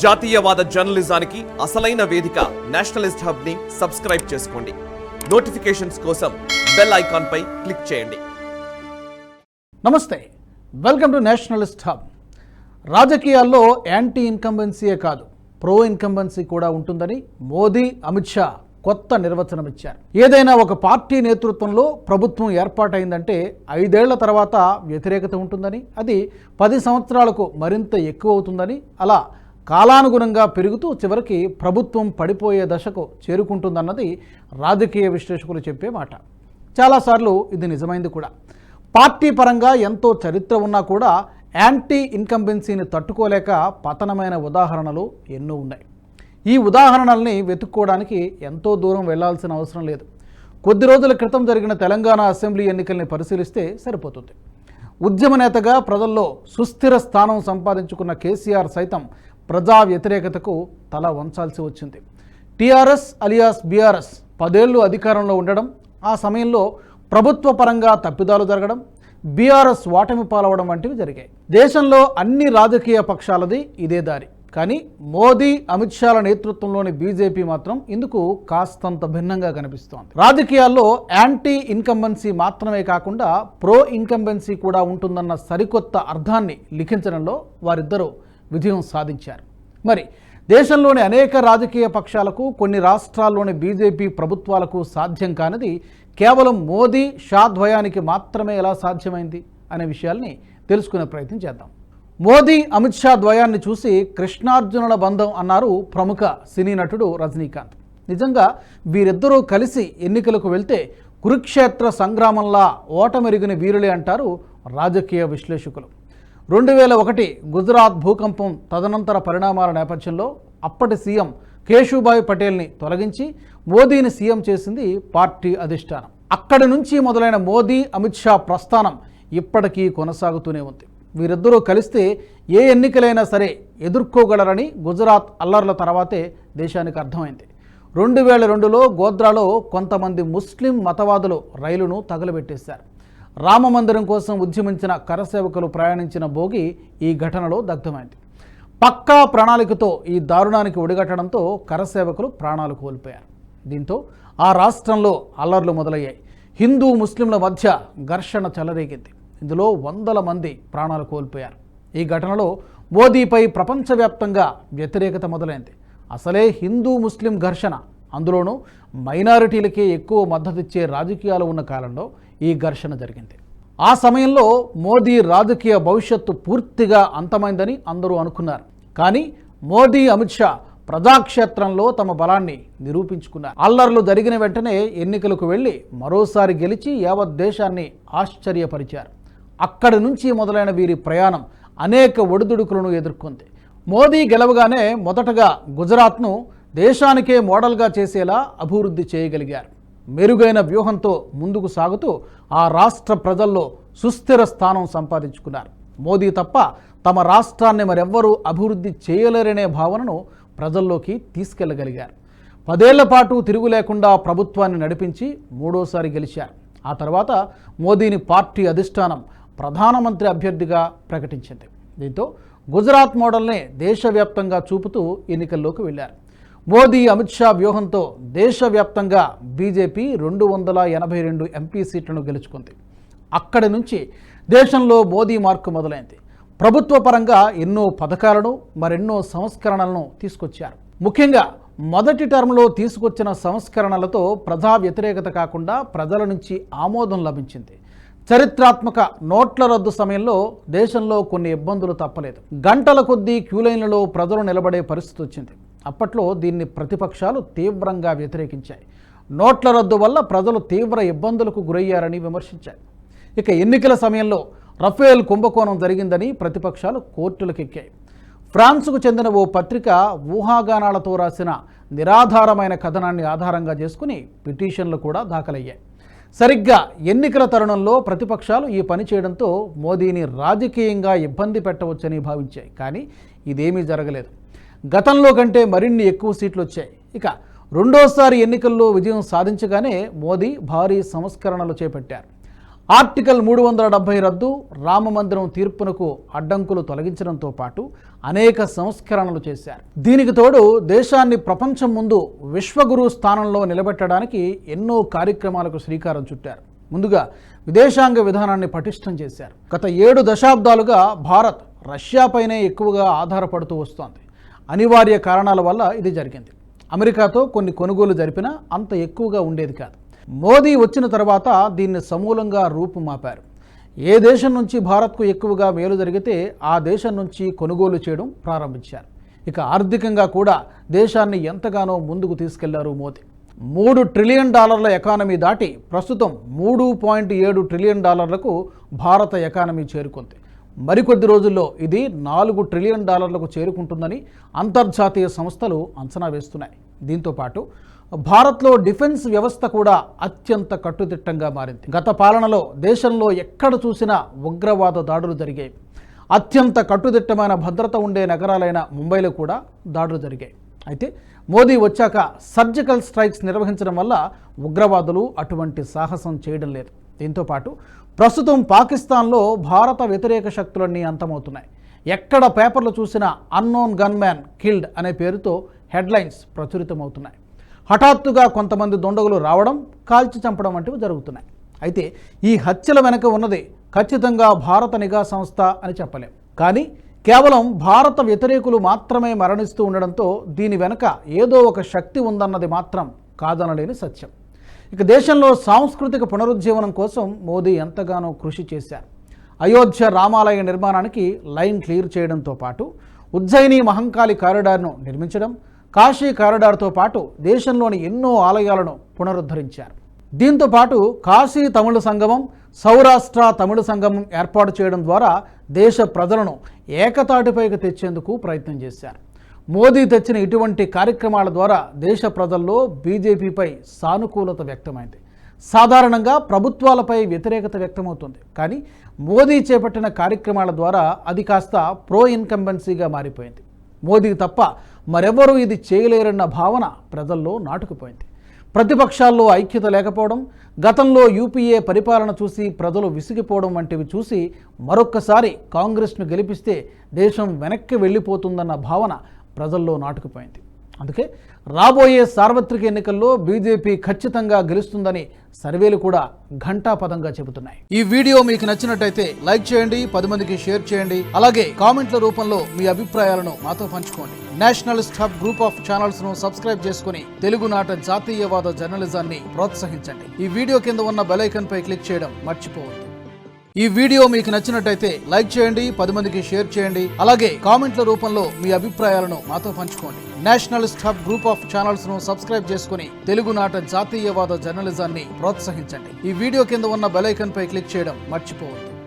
జాతీయవాద జర్నలిజానికి అసలైన వేదిక నేషనలిస్ట్ హబ్ ని సబ్స్క్రైబ్ చేసుకోండి. నోటిఫికేషన్స్ కోసం బెల్ ఐకాన్ పై క్లిక్ చేయండి. నమస్తే, వెల్కమ్ టు నేషనలిస్ట్ హబ్. రాజకీయాల్లో యాంటీ ఇన్కంబెన్సీయే కాదు, ప్రో ఇన్కంబెన్సీ కూడా ఉంటుందని మోదీ, అమిత్ షా కొత్త నిర్వచనం ఇచ్చారు. ఏదైనా ఒక పార్టీ నేతృత్వంలో ప్రభుత్వం ఏర్పాటైందంటే 5 ఏళ్ల తర్వాత వ్యతిరేకత ఉంటుందని, అది 10 సంవత్సరాలకు మరింత ఎక్కువ అవుతుందని, అలా కాలానుగుణంగా పెరుగుతూ చివరికి ప్రభుత్వం పడిపోయే దశకు చేరుకుంటుందన్నది రాజకీయ విశ్లేషకులు చెప్పే మాట. చాలాసార్లు ఇది నిజమైంది కూడా. పార్టీ పరంగా ఎంతో చరిత్ర ఉన్నా కూడా యాంటీ ఇన్కంబెన్సీని తట్టుకోలేక పతనమైన ఉదాహరణలు ఎన్నో ఉన్నాయి. ఈ ఉదాహరణల్ని వెతుక్కోవడానికి ఎంతో దూరం వెళ్లాల్సిన అవసరం లేదు. కొద్ది రోజుల క్రితం జరిగిన తెలంగాణ అసెంబ్లీ ఎన్నికల్ని పరిశీలిస్తే సరిపోతుంది. ఉద్యమ నేతగా ప్రజల్లో సుస్థిర స్థానం సంపాదించుకున్న కేసీఆర్ సైతం ప్రజా వ్యతిరేకతకు తల వంచాల్సి వచ్చింది. టీఆర్ఎస్ అలియాస్ బీఆర్ఎస్ 10 ఏళ్లు అధికారంలో ఉండడం, ఆ సమయంలో ప్రభుత్వ పరంగా తప్పిదాలు జరగడం, బీఆర్ఎస్ ఓటమి పాలవడం వంటివి జరిగాయి. దేశంలో అన్ని రాజకీయ పక్షాలది ఇదే దారి. కానీ మోదీ, అమిత్ షాల నేతృత్వంలోని బీజేపీ మాత్రం ఇందుకు కాస్తంత భిన్నంగా కనిపిస్తోంది. రాజకీయాల్లో యాంటీ ఇన్కంబెన్సీ మాత్రమే కాకుండా ప్రో ఇన్కంబెన్సీ కూడా ఉంటుందన్న సరికొత్త అర్థాన్ని లిఖించడంలో వారిద్దరూ విజయం సాధించారు. మరి దేశంలోని అనేక రాజకీయ పక్షాలకు, కొన్ని రాష్ట్రాల్లోని బీజేపీ ప్రభుత్వాలకు సాధ్యం కానిది కేవలం మోదీ, షా ద్వయానికి మాత్రమే ఎలా సాధ్యమైంది అనే విషయాల్ని తెలుసుకునే ప్రయత్నం చేద్దాం. మోదీ, అమిత్ షా ద్వయాన్ని చూసి కృష్ణార్జునుల బంధం అన్నారు ప్రముఖ సినీ నటుడు రజనీకాంత్. నిజంగా వీరిద్దరూ కలిసి ఎన్నికలకు వెళ్తే కురుక్షేత్ర సంగ్రామంలా ఓటమెరిగిన వీరులే అంటారు రాజకీయ విశ్లేషకులు. 2001 గుజరాత్ భూకంపం తదనంతర పరిణామాల నేపథ్యంలో అప్పటి సీఎం కేశుభాయ్ పటేల్ని తొలగించి మోదీని సీఎం చేసింది పార్టీ అధిష్టానం. అక్కడి నుంచి మొదలైన మోదీ, అమిత్ షా ప్రస్థానం ఇప్పటికీ కొనసాగుతూనే ఉంది. వీరిద్దరూ కలిస్తే ఏ ఎన్నికలైనా సరే ఎదుర్కోగలరని గుజరాత్ అల్లర్ల తర్వాతే దేశానికి అర్థమైంది. 2002లో గోద్రాలో కొంతమంది ముస్లిం మతవాదులు రైలును తగలబెట్టేశారు. రామమందిరం కోసం ఉద్యమించిన కరసేవకులు ప్రయాణించిన బోగి ఈ ఘటనలో దగ్ధమైంది. పక్కా ప్రణాళికతో ఈ దారుణానికి ఒడిగట్టడంతో కరసేవకులు ప్రాణాలు కోల్పోయారు. దీంతో ఆ రాష్ట్రంలో అల్లర్లు మొదలయ్యాయి. హిందూ ముస్లింల మధ్య ఘర్షణ చెలరేగింది. ఇందులో 100 మంది ప్రాణాలు కోల్పోయారు. ఈ ఘటనలో మోదీపై ప్రపంచవ్యాప్తంగా వ్యతిరేకత మొదలైంది. అసలే హిందూ ముస్లిం ఘర్షణ, అందులోనూ మైనారిటీలకే ఎక్కువ మద్దతిచ్చే రాజకీయాలు ఉన్న కాలంలో ఈ ఘర్షణ జరిగింది. ఆ సమయంలో మోదీ రాజకీయ భవిష్యత్తు పూర్తిగా అంతమైందని అందరూ అనుకున్నారు. కానీ మోదీ, అమిత్ షా ప్రజాక్షేత్రంలో తమ బలాన్ని నిరూపించుకున్నారు. అల్లర్లు జరిగిన వెంటనే ఎన్నికలకు వెళ్ళి మరోసారి గెలిచి యావత్ దేశాన్ని ఆశ్చర్యపరిచారు. అక్కడి నుంచి మొదలైన వీరి ప్రయాణం అనేక ఒడిదుడుకులను ఎదుర్కొంది. మోదీ గెలవగానే మొదటగా గుజరాత్ను దేశానికే మోడల్గా చేసేలా అభివృద్ధి చేయగలిగారు. మెరుగైన వ్యూహంతో ముందుకు సాగుతూ ఆ రాష్ట్ర ప్రజల్లో సుస్థిర స్థానం సంపాదించుకున్నారు. మోదీ తప్ప తమ రాష్ట్రాన్ని మరెవ్వరూ అభివృద్ధి చేయలేరనే భావనను ప్రజల్లోకి తీసుకెళ్లగలిగారు. 10 ఏళ్ల పాటు తిరుగు లేకుండా ప్రభుత్వాన్ని నడిపించి 3వసారి గెలిచారు. ఆ తర్వాత మోదీని పార్టీ అధిష్టానం ప్రధానమంత్రి అభ్యర్థిగా ప్రకటించింది. దీంతో గుజరాత్ మోడల్నే దేశవ్యాప్తంగా చూపుతూ ఎన్నికల్లోకి వెళ్లారు. మోదీ, అమిత్ షా వ్యూహంతో దేశవ్యాప్తంగా బీజేపీ 282 ఎంపీ సీట్లను గెలుచుకుంది. అక్కడి నుంచి దేశంలో మోదీ మార్కు మొదలైంది. ప్రభుత్వ పరంగా ఎన్నో పథకాలను, మరెన్నో సంస్కరణలను తీసుకొచ్చారు. ముఖ్యంగా మొదటి టర్మ్లో తీసుకొచ్చిన సంస్కరణలతో ప్రజా వ్యతిరేకత కాకుండా ప్రజల నుంచి ఆమోదం లభించింది. చరిత్రాత్మక నోట్ల రద్దు సమయంలో దేశంలో కొన్ని ఇబ్బందులు తప్పలేదు. గంటల కొద్దీ క్యూలైన్లలో ప్రజలు నిలబడే పరిస్థితి వచ్చింది. అప్పట్లో దీన్ని ప్రతిపక్షాలు తీవ్రంగా వ్యతిరేకించాయి. నోట్ల రద్దు వల్ల ప్రజలు తీవ్ర ఇబ్బందులకు గురయ్యారని విమర్శించాయి. ఇక ఎన్నికల సమయంలో రఫేల్ కుంభకోణం జరిగిందని ప్రతిపక్షాలు కోర్టులకెక్కాయి. ఫ్రాన్స్కు చెందిన ఓ పత్రిక ఊహాగానాలతో రాసిన నిరాధారమైన కథనాన్ని ఆధారంగా చేసుకుని పిటిషన్లు కూడా దాఖలయ్యాయి. సరిగ్గా ఎన్నికల తరుణంలో ప్రతిపక్షాలు ఈ పని చేయడంతో మోదీని రాజకీయంగా ఇబ్బంది పెట్టవచ్చని భావించాయి. కానీ ఇదేమీ జరగలేదు. గతంలో కంటే మరిన్ని ఎక్కువ సీట్లు వచ్చాయి. ఇక 2వసారి ఎన్నికల్లో విజయం సాధించగానే మోదీ భారీ సంస్కరణలు చేపట్టారు. ఆర్టికల్ 370 రద్దు, రామమందిరం తీర్పునకు అడ్డంకులు తొలగించడంతో పాటు అనేక సంస్కరణలు చేశారు. దీనికి తోడు దేశాన్ని ప్రపంచం ముందు విశ్వగురు స్థానంలో నిలబెట్టడానికి ఎన్నో కార్యక్రమాలకు శ్రీకారం చుట్టారు. ముందుగా విదేశాంగ విధానాన్ని పటిష్టం చేశారు. గత 7 దశాబ్దాలుగా భారత్ రష్యాపైనే ఎక్కువగా ఆధారపడుతూ వస్తోంది. అనివార్య కారణాల వల్ల ఇది జరిగింది. అమెరికాతో కొన్ని కొనుగోలు జరిపినా అంత ఎక్కువగా ఉండేది కాదు. మోదీ వచ్చిన తర్వాత దీన్ని సమూలంగా రూపుమాపారు. ఏ దేశం నుంచి భారత్కు ఎక్కువగా మేలు జరిగితే ఆ దేశం నుంచి కొనుగోలు చేయడం ప్రారంభించారు. ఇక ఆర్థికంగా కూడా దేశాన్ని ఎంతగానో ముందుకు తీసుకెళ్లారు మోదీ. $3 ట్రిలియన్ ఎకానమీ దాటి ప్రస్తుతం $3.7 ట్రిలియన్ భారత ఎకానమీ చేరుకుంది. మరికొద్ది రోజుల్లో ఇది $4 ట్రిలియన్ చేరుకుంటుందని అంతర్జాతీయ సంస్థలు అంచనా వేస్తున్నాయి. దీంతోపాటు భారత్లో డిఫెన్స్ వ్యవస్థ కూడా అత్యంత కట్టుదిట్టంగా మారింది. గత పాలనలో దేశంలో ఎక్కడ చూసినా ఉగ్రవాద దాడులు జరిగాయి. అత్యంత కట్టుదిట్టమైన భద్రత ఉండే నగరాలైన ముంబైలో కూడా దాడులు జరిగాయి. అయితే మోదీ వచ్చాక సర్జికల్ స్ట్రైక్స్ నిర్వహించడం వల్ల ఉగ్రవాదులు అటువంటి సాహసం చేయడం లేదు. దీంతోపాటు ప్రస్తుతం పాకిస్తాన్లో భారత వ్యతిరేక శక్తులన్నీ అంతమవుతున్నాయి. ఎక్కడ పేపర్లు చూసినా అన్నోన్ గన్మ్యాన్ కిల్డ్ అనే పేరుతో హెడ్లైన్స్ ప్రచురితమవుతున్నాయి. హఠాత్తుగా కొంతమంది దుండగులు రావడం, కాల్చి చంపడం వంటివి జరుగుతున్నాయి. అయితే ఈ హత్యల వెనక ఉన్నది ఖచ్చితంగా భారత నిఘా సంస్థ అని చెప్పలేం. కానీ కేవలం భారత వ్యతిరేకులు మాత్రమే మరణిస్తూ ఉండడంతో దీని వెనక ఏదో ఒక శక్తి ఉందన్నది మాత్రం కాదనలేని సత్యం. ఇక దేశంలో సాంస్కృతిక పునరుజ్జీవనం కోసం మోదీ ఎంతగానో కృషి చేశారు. అయోధ్య రామాలయ నిర్మాణానికి లైన్ క్లియర్ చేయడంతో పాటు ఉజ్జయిని మహంకాళి కారిడార్ను నిర్మించడం, కాశీ కారిడార్తో పాటు దేశంలోని ఎన్నో ఆలయాలను పునరుద్ధరించారు. దీంతో పాటు కాశీ తమిళ సంగమం, సౌరాష్ట్ర తమిళ సంగమం ఏర్పాటు చేయడం ద్వారా దేశ ప్రజలను ఏకతాటిపైకి తెచ్చేందుకు ప్రయత్నం చేశారు. మోదీ తెచ్చిన ఇటువంటి కార్యక్రమాల ద్వారా దేశ ప్రజల్లో బీజేపీపై సానుకూలత వ్యక్తమైంది. సాధారణంగా ప్రభుత్వాలపై వ్యతిరేకత వ్యక్తమవుతుంది. కానీ మోదీ చేపట్టిన కార్యక్రమాల ద్వారా అది కాస్త ప్రో ఇన్కంబెన్సీగా మారిపోయింది. మోదీ తప్ప మరెవరూ ఇది చేయలేరన్న భావన ప్రజల్లో నాటుకుపోయింది. ప్రతిపక్షాల్లో ఐక్యత లేకపోవడం, గతంలో యూపీఏ పరిపాలన చూసి ప్రజలు విసిగిపోవడం వంటివి చూసి మరొక్కసారి కాంగ్రెస్ను గెలిపిస్తే దేశం వెనక్కి వెళ్ళిపోతుందన్న భావన ప్రజల్లో నాటుకుపోయింది. అందుకే రాబోయే సార్వత్రిక ఎన్నికల్లో బీజేపీ ఖచ్చితంగా గెలుస్తుందని సర్వేలు కూడా ఘంటాపథంగా చెబుతున్నాయి. ఈ వీడియో మీకు నచ్చినట్టయితే లైక్ చేయండి, 10 మందికి షేర్ చేయండి. అలాగే కామెంట్ల రూపంలో మీ అభిప్రాయాలను మాతో పంచుకోండి. Nationalist hub group of channels ను సబ్స్క్రైబ్ చేసుకుని తెలుగునాట జాతీయవాద జర్నలిజాన్ని ప్రోత్సహించండి. ఈ వీడియో కింద ఉన్న బెల్ ఐకాన్ పై క్లిక్ చేయడం మర్చిపోవద్దు. ఈ వీడియో మీకు నచ్చినట్టయితే లైక్ చేయండి, 10 మందికి షేర్ చేయండి. అలాగే కామెంట్ల రూపంలో మీ అభిప్రాయాలను మాతో పంచుకోండి. Nationalist hub group of channels ను సబ్స్క్రైబ్ చేసుకుని తెలుగునాట జాతీయవాద జర్నలిజాన్ని ప్రోత్సహించండి. ఈ వీడియో కింద ఉన్న బెల్ ఐకాన్ పై క్లిక్ చేయడం మర్చిపోవద్దు.